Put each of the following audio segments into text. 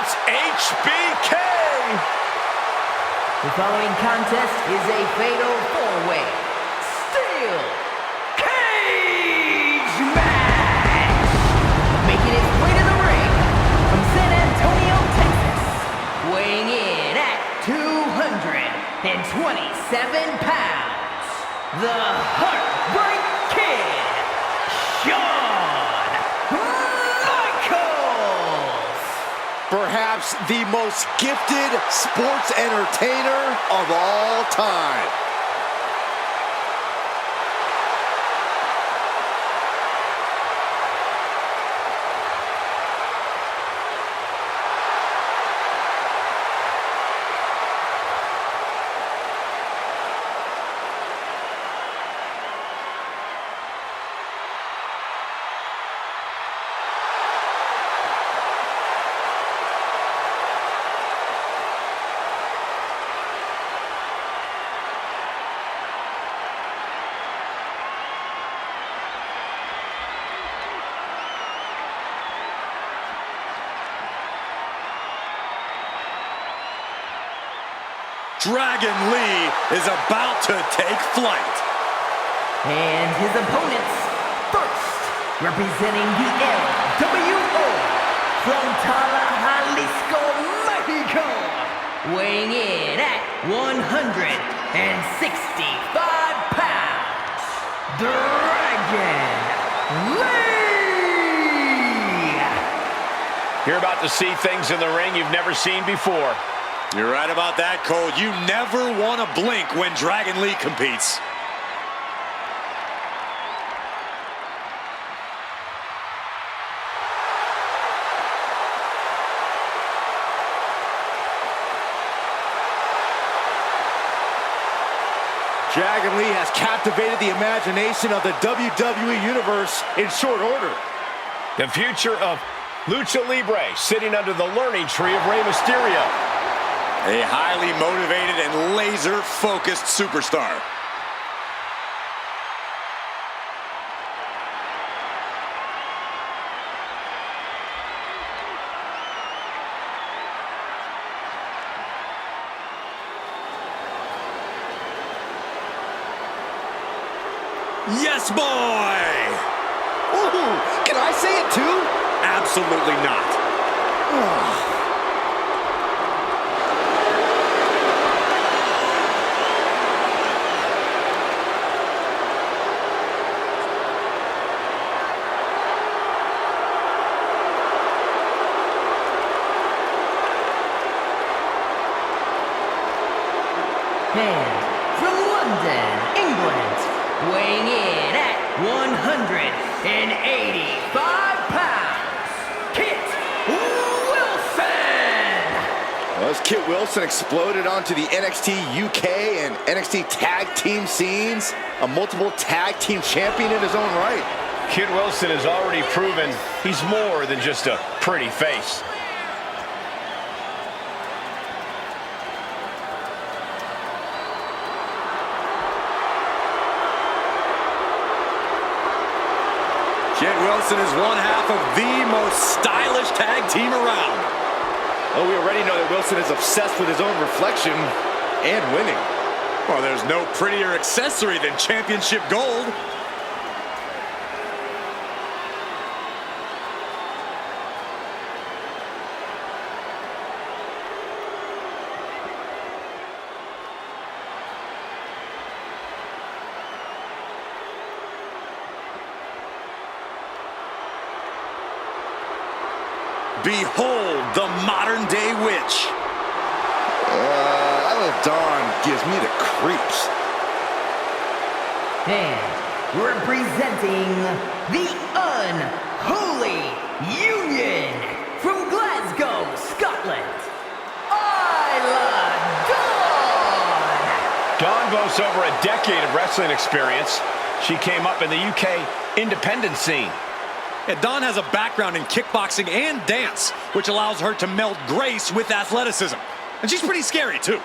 it's HBK! The following contest is a fatal four-way steel cage match. Making his way to the ring from San Antonio, Texas, weighing in at 227 pounds, the Heartbreak Kid, Shawn Michaels. Perhaps the most gifted sports entertainer of all time. Dragon Lee is about to take flight. And his opponents, first, representing the LWO from Jalisco, Mexico, weighing in at 165 pounds, Dragon Lee! You're about to see things in the ring you've never seen before. You're right about that, Cole. You never want to blink when Dragon Lee competes. Dragon Lee has captivated the imagination of the WWE Universe in short order. The future of Lucha Libre sitting under the learning tree of Rey Mysterio. A highly motivated and laser-focused superstar. Yes, boy! Ooh, can I say it too? Absolutely not. And from London, England, weighing in at 185 pounds, Kit Wilson! Well, as Kit Wilson exploded onto the NXT UK and NXT tag team scenes, a multiple tag team champion in his own right. Kit Wilson has already proven he's more than just a pretty face. Kit Wilson is one half of the most stylish tag team around. Oh, we already know that Wilson is obsessed with his own reflection and winning. Well, there's no prettier accessory than championship gold. Behold the modern-day witch. Dawn gives me the creeps. And representing the Unholy Union from Glasgow, Scotland, Isla Dawn. Dawn boasts over a decade of wrestling experience. She came up in the UK independent scene. And Dawn has a background in kickboxing and dance, which allows her to meld grace with athleticism. And she's pretty scary, too.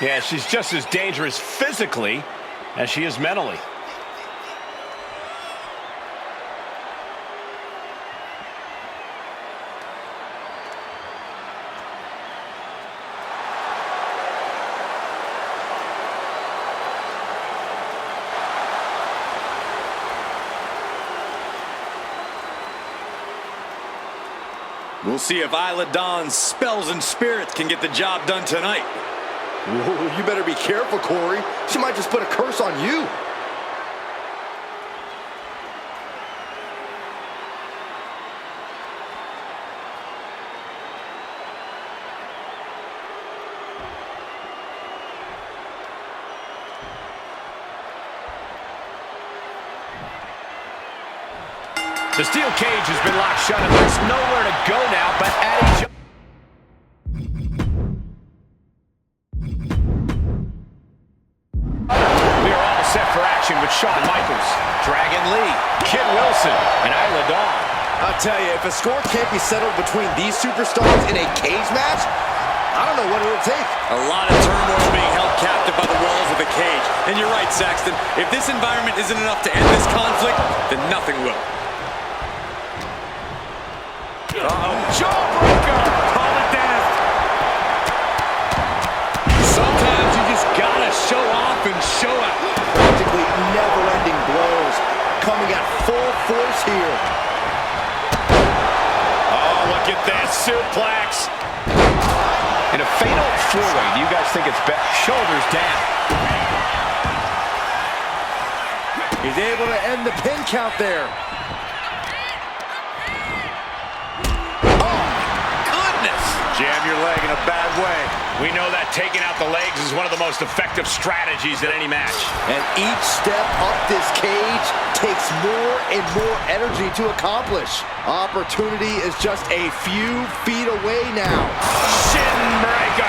Yeah, she's just as dangerous physically as she is mentally. We'll see if Isla Dawn's spells and spirits can get the job done tonight. Ooh, you better be careful, Corey. She might just put a curse on you. The steel cage has been locked shut, and there's nowhere to go now but at each other. We are all set for action with Shawn Michaels, Dragon Lee, Kid Wilson, and Isla Dawn. I'll tell you, if a score can't be settled between these superstars in a cage match, I don't know what it'll take. A lot of turmoil being held captive by the walls of the cage. And you're right, Saxton. If this environment isn't enough to end this conflict, then nothing will. Jawbreaker! Call it death. Sometimes you just gotta show off and show out. Practically never-ending blows coming at full force here. Oh, look at that suplex. In a fatal four-way, do you guys think it's best? Shoulders down. He's able to end the pin count there. Jam your leg in a bad way. We know that taking out the legs is one of the most effective strategies in any match. And each step up this cage takes more and more energy to accomplish. Opportunity is just a few feet away now. Shin breaker.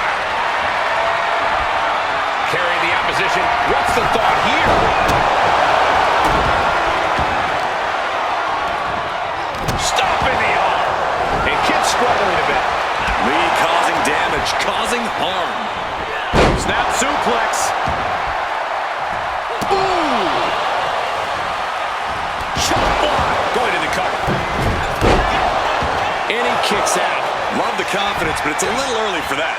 Carrying the opposition. What's the thought here? Stopping the arm. And Kid struggling a bit. Lee causing damage, causing harm. Snap suplex. Ooh! Shot block. Going to the cover. And he kicks out. Love the confidence, but it's a little early for that.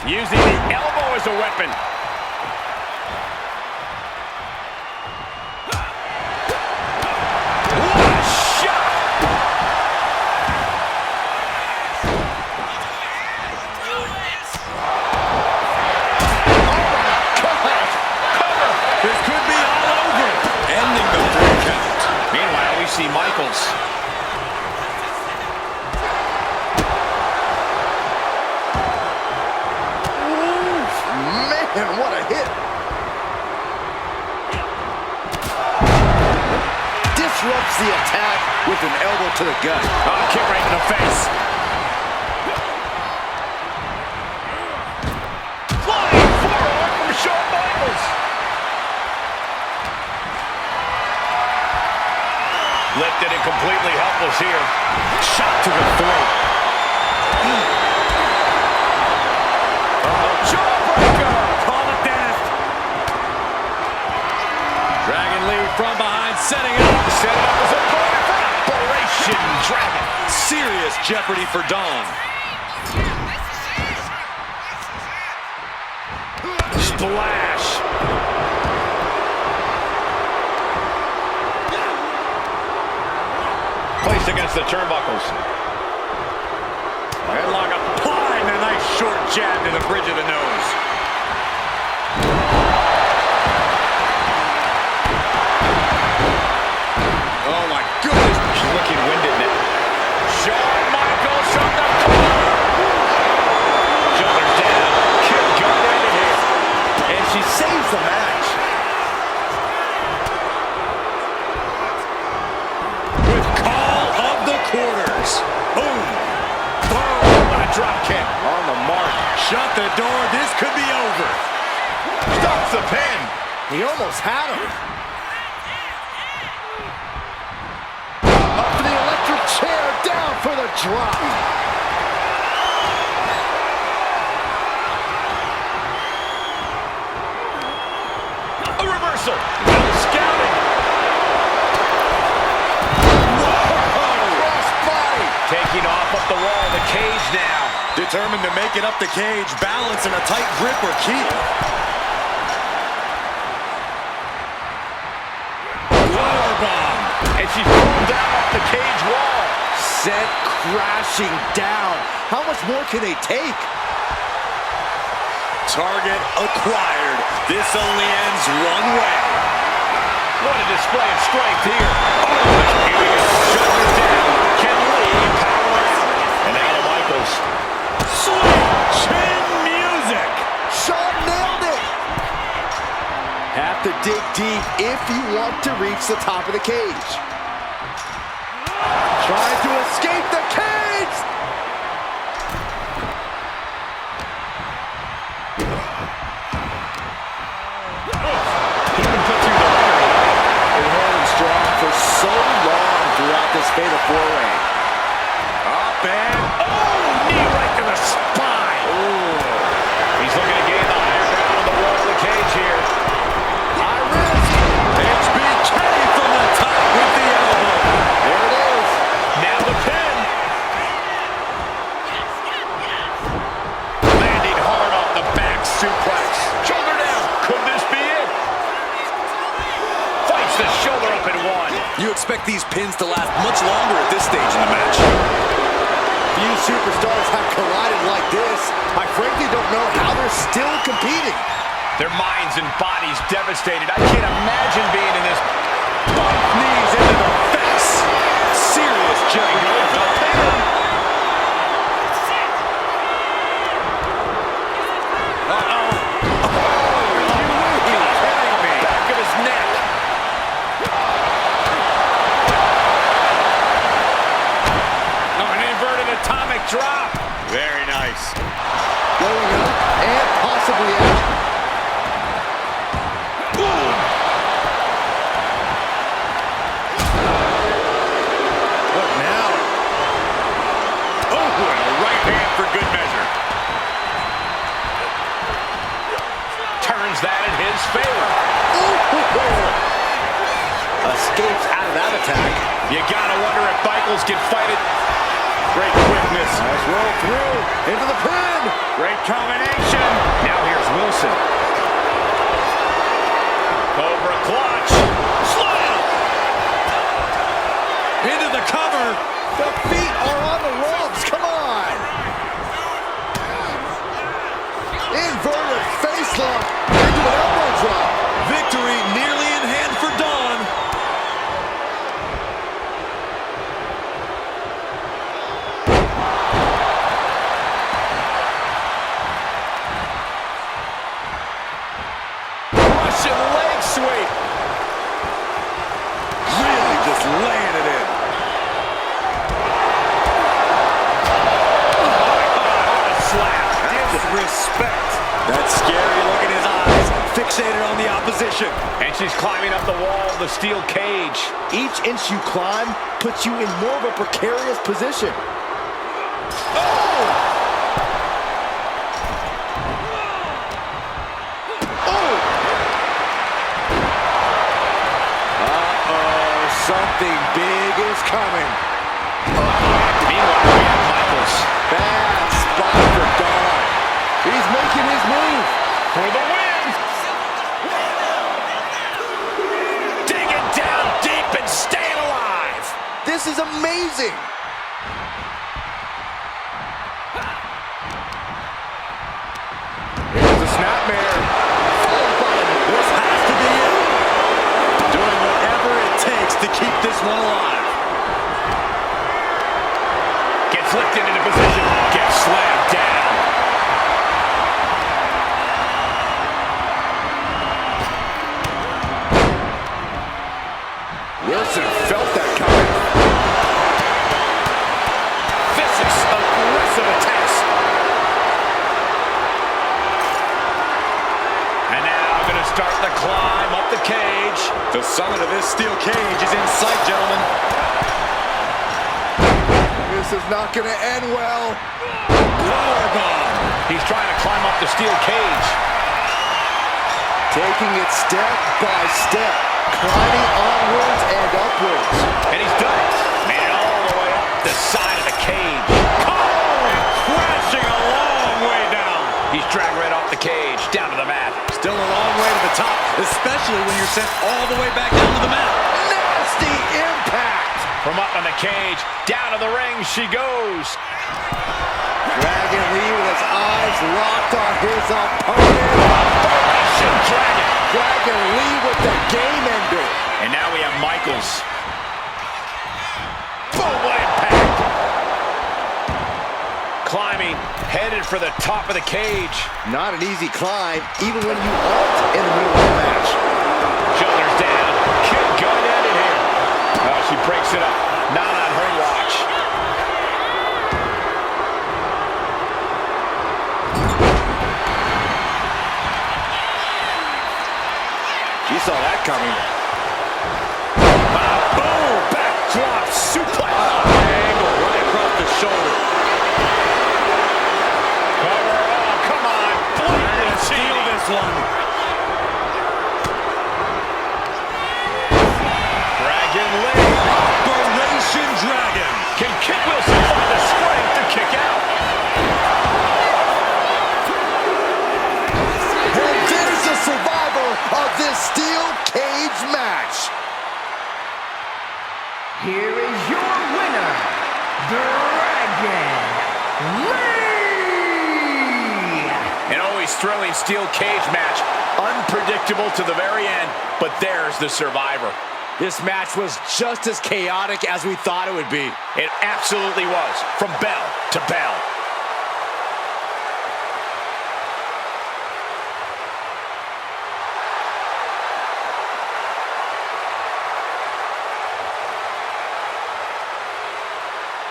Using the elbow as a weapon. What a shot! This could be all over. Ending the 3 count. Meanwhile, we see Michaels. Man, what a hit. Disrupts the attack with an elbow to the gut. Oh, kick right in the face. Flying forearm from Shawn Michaels. Lifted and completely helpless here. Shot to the throat. Jawbreaker! Call it death. Dragon Lee from behind, setting it up. Set it up as a point for Operation Dragon. Serious jeopardy for Dawn. Splash. Placed against the turnbuckles. Headlock applied and a nice short jab to the bridge of the nose. Oh my goodness. She's looking winded now. Shawn Michaels from the corner. Shoulders down. Kid got right in here. And she saves the match. With call of the quarters. Boom. Boom. What a drop kick. On the mark. Shut the door. This could be over. Stops the pin. He almost had him. Up to the electric chair, down for the drop. A reversal. Well scouted. Crossbody. Taking off up the wall of the cage now. Determined to make it up the cage. Balance and a tight grip are key. Powerbomb. And she's pulled down off the cage wall. sent crashing down. How much more can they take? Target acquired. This only ends one way. What a display of strength here. Oh, here we go. Shoulders down. Can Lee power out. And now to Michaels. Sweet chin music. Shawn nailed it. Have to dig deep if you want to reach the top of the cage. Trying to escape the cage. He can put through the ring. Been holding strong for so long throughout this fatal four-way. Up and oh, knee right to the spine. He's looking to gain the higher ground on the wall of the cage here. High risk. HBK from the top with the elbow. There it is. Now the pin. Landing hard off the back suplex. Shoulder down. Could this be it? Fights the shoulder up in one. You expect these pins to last much longer at this stage in the match. Few superstars have collided like this. I frankly don't know how they're still competing. Their minds and bodies devastated. I can't imagine being in this. Both knees into the face. Serious jumping. Uh-oh. Back of his neck. Oh, an inverted atomic drop. Very nice. Going up and possibly out. What now? Oh, and a right hand for good measure. Turns that in his favor. Escapes out of that attack. You gotta wonder if Michaels can fight it. Great quickness. Nice roll through into the pin. Great combination. Now here's Wilson. Cobra clutch. Slam. Into the cover. The feet are on the ropes. Come on. Inverted face lock into an elbow drop. Victory nearly in hand for Dawn. Russian leg sweep. Really just laying it in. Slap. Disrespect. That scary look in his eyes. Fixated on the opposition. And she's climbing up the wall of the steel cage. Each inch you climb puts you in more of a precarious position. Something big is coming. Meanwhile, we have Michaels. Bad spot for Dawn. He's making his move. For the win! Digging down deep and staying alive! This is amazing. Here's a snapmare. This has to be it. Doing whatever it takes to keep this one alive. Gets lifted into position. Gets slammed down. Wilson felt that coming. Vicious, aggressive attacks. And now going to start the climb up the cage. The summit of this steel cage is in sight, gentlemen. This is not going to end well. Powerbomb. He's trying to climb up the steel cage. Taking it step by step. Climbing onwards and upwards. And he's done it. Made it all the way up the side of the cage. Crashing a long way down. He's dragged right off the cage, down to the mat. Still a long way to the top, especially when you're sent all the way back down to the mat. Nasty impact. From up in the cage, down to the ring she goes. Dragon Lee with his eyes locked on his opponent. Dragon Lee with the game ender. And now we have Michaels. Boom, what impact. Climbing, headed for the top of the cage. Not an easy climb, even when you ult in the middle of the match. Shoulders down. Kick going at it here. Oh, she breaks it up. Not on her watch. She saw that coming. Boom! Backdrop suplex. Angle right across the shoulder. Cover. Oh, come on. Blatant Steal cheating. this one. Dragon Lee. Operation Dragon. Can Kit Wilson find the strength to kick out? And there's the survivor of this steel cage match. Here is your winner, Dragon Lee! An always thrilling steel cage match. Unpredictable to the very end, but there's the survivor. This match was just as chaotic as we thought it would be. It absolutely was, from bell to bell.